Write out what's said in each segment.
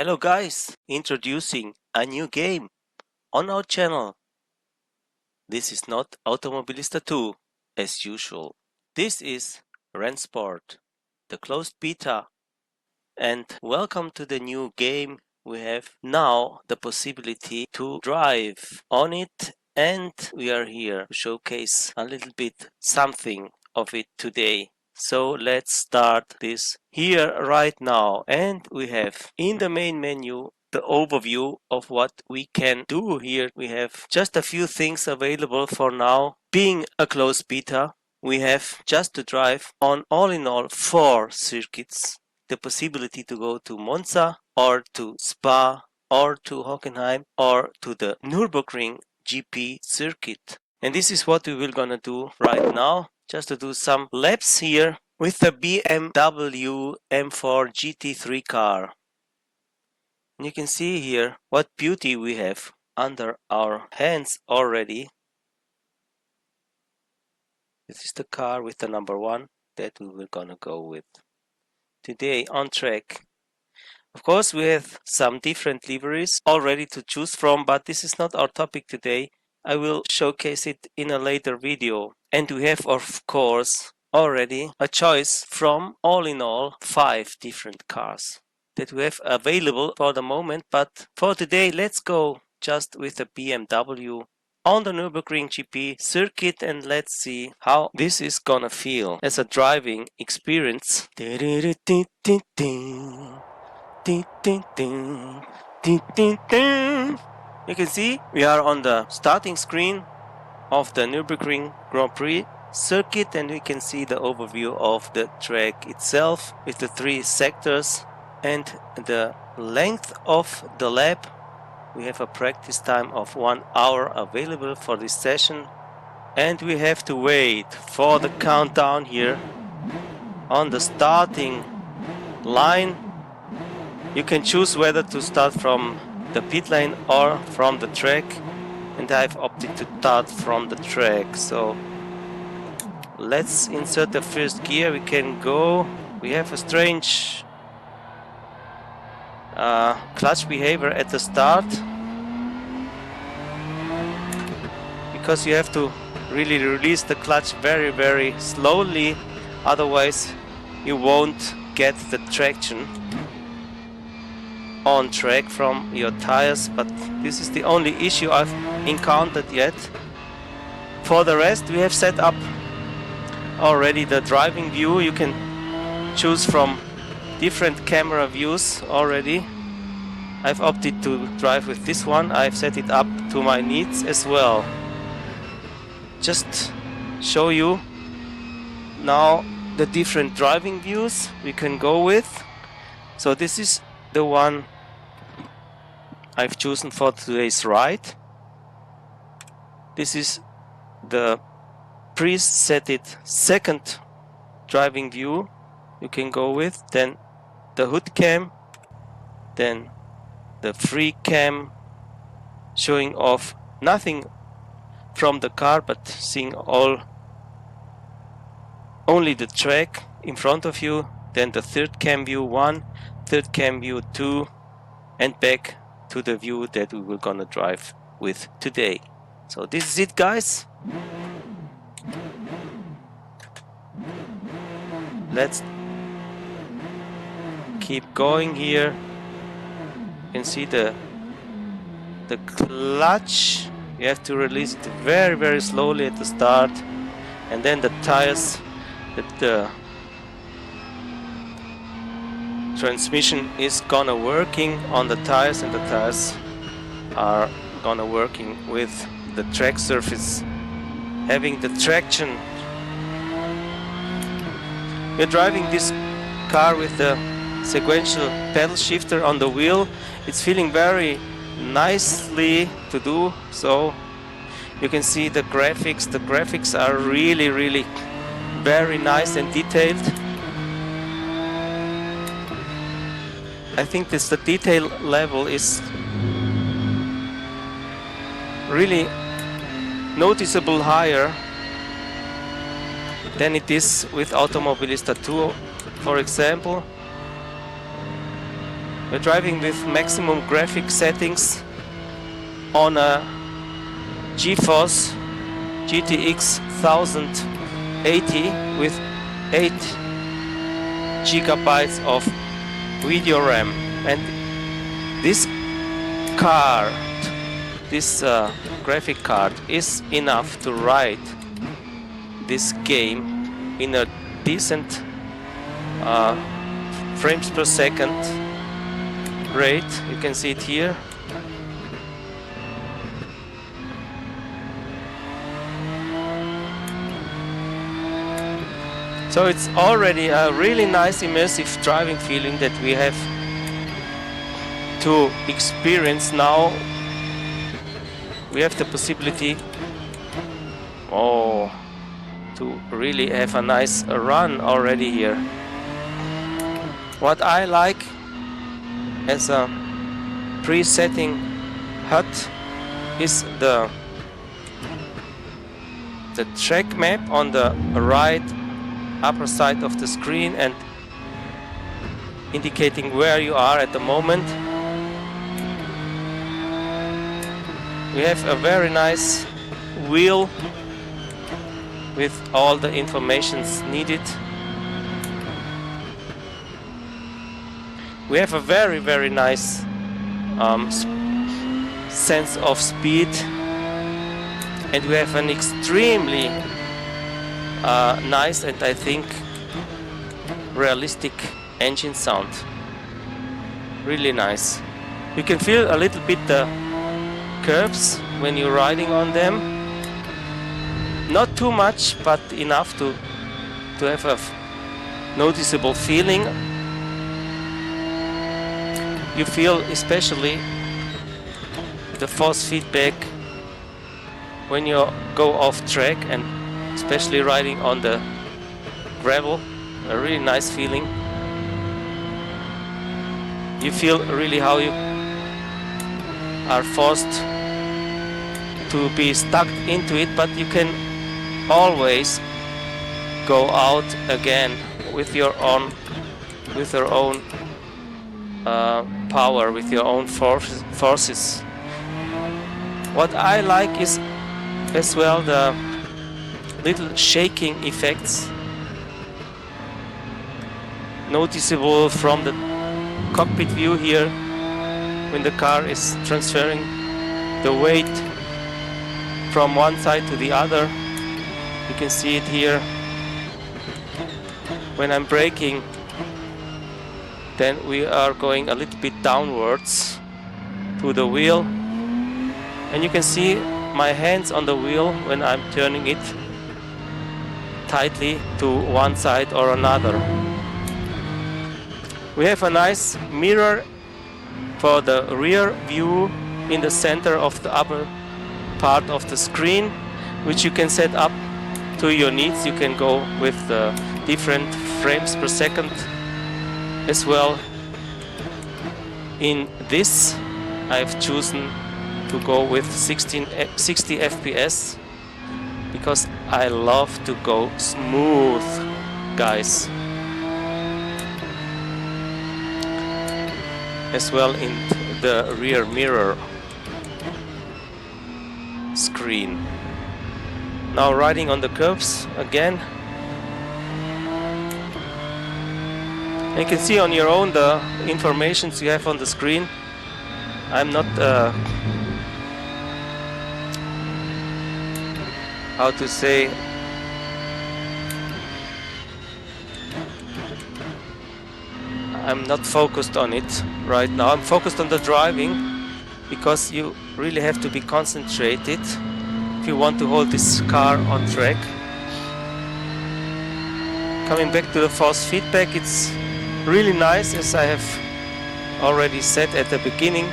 Hello guys, introducing a new game on our channel. This is not Automobilista 2 as usual. This is Rennsport, the closed beta, and welcome to the new game. We have now the possibility to drive on it, and we are here to showcase a little bit something of it today. So let's start this here right now, and we have in the main menu the overview of what we can do here. We have just a few things available for now. Being a closed beta, we have just to drive on all in all 4 circuits. The possibility to go to Monza or to Spa or to Hockenheim or to the Nürburgring GP circuit. And this is what we will gonna do right now. Just to do some laps here with the BMW M4 GT3 car. And you can see here what beauty we have under our hands already. This is the car with the number 1 that we were gonna go with today on track. Of course, we have some different liveries already to choose from, but this is not our topic today. I will showcase it in a later video. And we have, of course, already a choice from all in all 5 different cars that we have available for the moment. But for today, let's go just with the BMW on the Nürburgring GP circuit, and let's see how this is gonna feel as a driving experience. You can see we are on the starting screen of the Nürburgring Grand Prix circuit, and we can see the overview of the track itself with the 3 sectors and the length of the lap. We have a practice time of 1 hour available for this session, and we have to wait for the countdown here on the starting line. You can choose whether to start from the pit lane or from the track, and I've opted to start from the track. So let's insert the first gear. We can go. We have a strange clutch behavior at the start, because you have to really release the clutch very slowly, otherwise you won't get the traction on track from your tires. But this is the only issue I've encountered yet. For the rest, we have set up already the driving view. You can choose from different camera views already. I've opted to drive with this one. I've set it up to my needs as well. Just show you now the different driving views we can go with. So this is the one I've chosen for today's ride. This is the preset second driving view you can go with. Then the hood cam, then the free cam, showing off nothing from the car but seeing only the track in front of you. Then the third cam view 1, third cam view 2, and back to the view that we were gonna drive with today. So this is it, guys. Let's keep going here. You can see the clutch. You have to release it very slowly at the start, and then the tires, the transmission is gonna working on the tires, and the tires are gonna working with the track surface, having the traction. We're driving this car with the sequential pedal shifter on the wheel. It's feeling very nicely to do. So you can see the graphics. The graphics are really very nice and detailed. I think the detail level is really noticeable higher than it is with Automobilista 2, for example. We're driving with maximum graphic settings on a GeForce GTX 1080 with 8 gigabytes of video RAM, and this card, this graphic card is enough to ride this game in a decent frames per second rate. You can see it here. So it's already a really nice immersive driving feeling that we have to experience now. We have the possibility to really have a nice run already here. What I like as a pre-setting HUD is the track map on the right upper side of the screen and indicating where you are at the moment. We have a very nice wheel with all the informations needed. We have a very nice sense of speed, and we have an extremely nice and I think realistic engine sound. Really nice. You can feel a little bit the curves when you're riding on them. Not too much, but enough to have a noticeable feeling. You feel especially the force feedback when you go off track, and especially riding on the gravel. A really nice feeling. You feel really how you are forced to be stuck into it, but you can always go out again with your own power, with your own forces. What I like is as well the little shaking effects noticeable from the cockpit view here when the car is transferring the weight from one side to the other. You can see it here. When I'm braking, then we are going a little bit downwards to the wheel, and you can see my hands on the wheel when I'm turning it tightly to one side or another. We have a nice mirror for the rear view in the center of the upper part of the screen, which you can set up to your needs. You can go with different frames per second as well. In this, I've chosen to go with 60 FPS because I love to go smooth, guys. As well in the rear mirror screen. Now riding on the curves again. You can see on your own the informations you have on the screen. I'm not how to say, I'm not focused on it right now. I'm focused on the driving because you really have to be concentrated if you want to hold this car on track. Coming back to the force feedback, it's really nice, as I have already said at the beginning.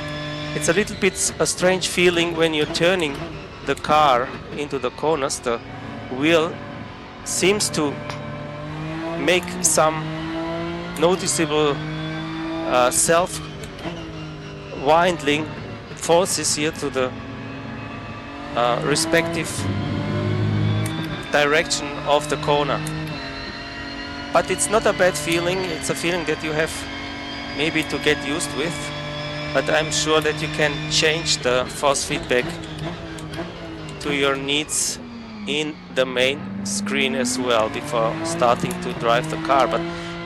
It's a little bit a strange feeling when you're turning the car into the corners. The wheel seems to make some noticeable self-winding forces here to the respective direction of the corner. But it's not a bad feeling. It's a feeling that you have maybe to get used with, but I'm sure that you can change the force feedback to your needs in the main screen as well before starting to drive the car. But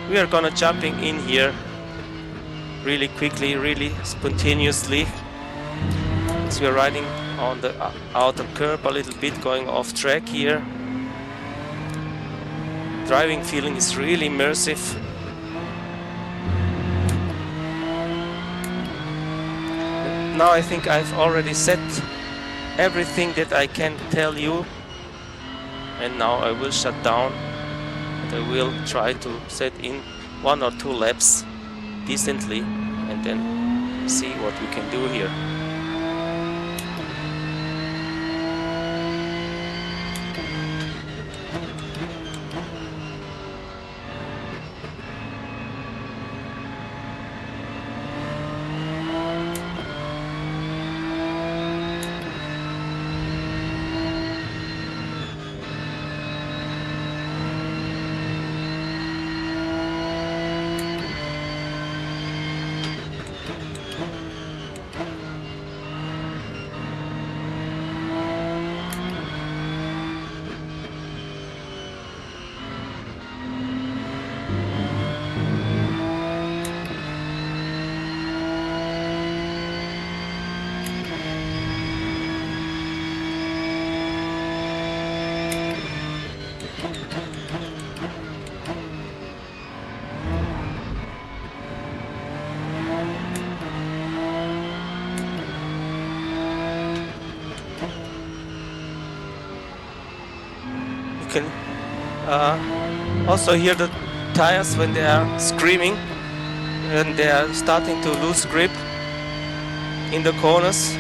we are gonna jumping in here really quickly, really spontaneously, as we are riding on the outer curb a little bit, going off track here. Driving feeling is really immersive. Now I think I've already said everything that I can tell you, and now I will shut down and I will try to set in 1 or 2 laps decently and then see what we can do here. You can also hear the tires when they are screaming and they are starting to lose grip in the corners.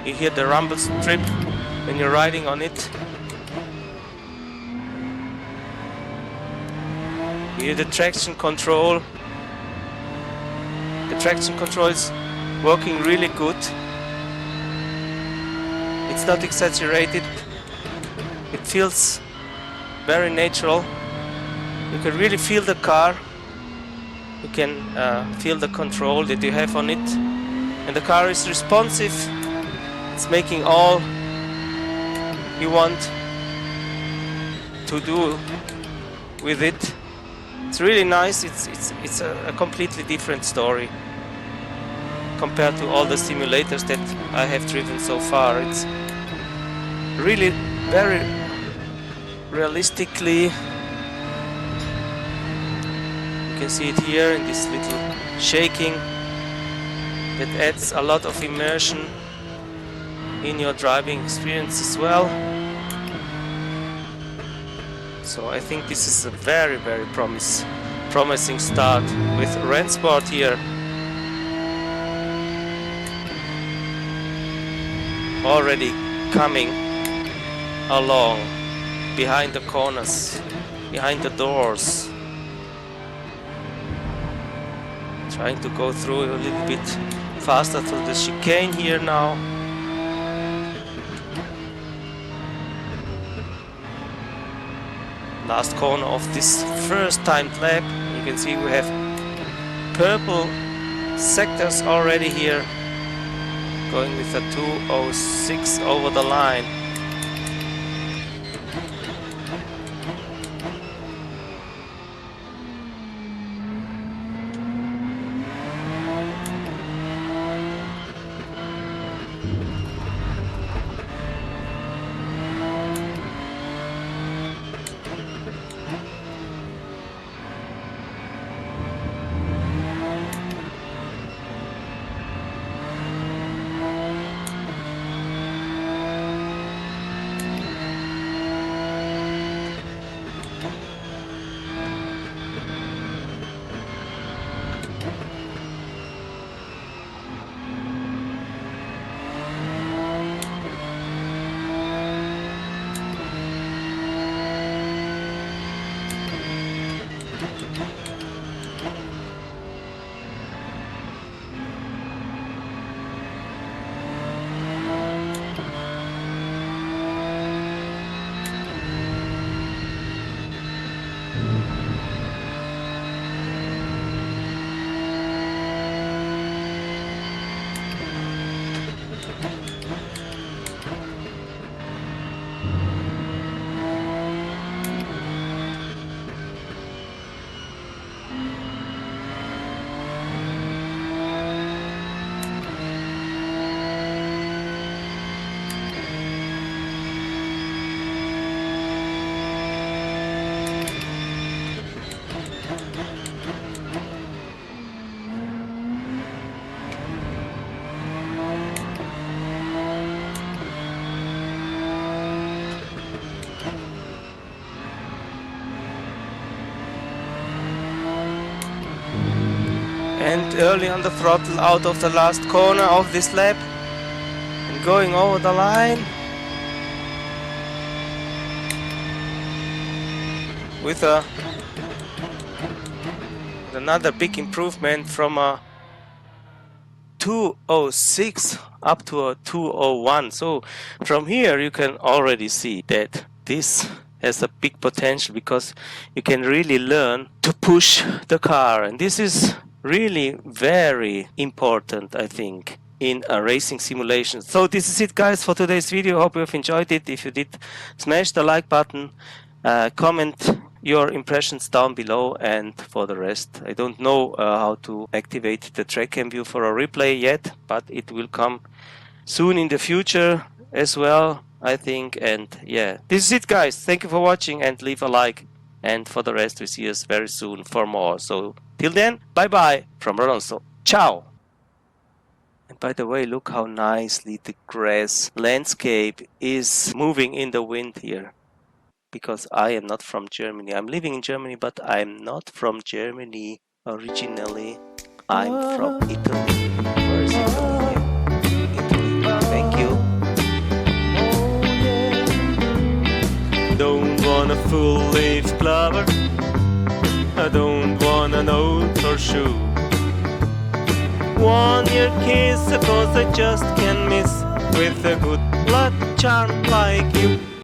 You hear the rumble strip when you're riding on it. You hear the traction control. The traction control is working really good. It's not exaggerated. It feels very natural. You can really feel the car. You can feel the control that you have on it. And the car is responsive. It's making all you want to do with it. It's really nice. It's a completely different story compared to all the simulators that I have driven so far. It's really very realistically. You can see it here in this little shaking that adds a lot of immersion in your driving experience as well. So I think this is a very promising start with Rennsport here. Already coming along behind the corners, behind the doors. Trying to go through a little bit faster through the chicane here now. Last corner of this first timed lap. You can see we have purple sectors already here, going with a 2:06 over the line. and early on the throttle out of the last corner of this lap and going over the line with another big improvement from a 206 up to a 201. So from here you can already see that this has a big potential, because you can really learn to push the car, and this is really very important, I think, in a racing simulation. So this is it, guys, for today's video. Hope you have enjoyed it. If you did, smash the like button, comment your impressions down below, and for the rest, I don't know how to activate the track cam view for a replay yet, but it will come soon in the future as well, I think. And yeah, this is it, guys. Thank you for watching, and leave a like, and for the rest, we see us very soon for more. So till then, bye bye from Alonso. Ciao. And by the way, look how nicely the grass landscape is moving in the wind here. Because I am not from Germany. I'm living in Germany, but I'm not from Germany originally. I'm from Italy. Where is Italy here? Italy. Thank you. Don't want a full leaf clover. I don't want an old horseshoe. 1 year kiss, 'cause I just can't miss with a good luck charm like you.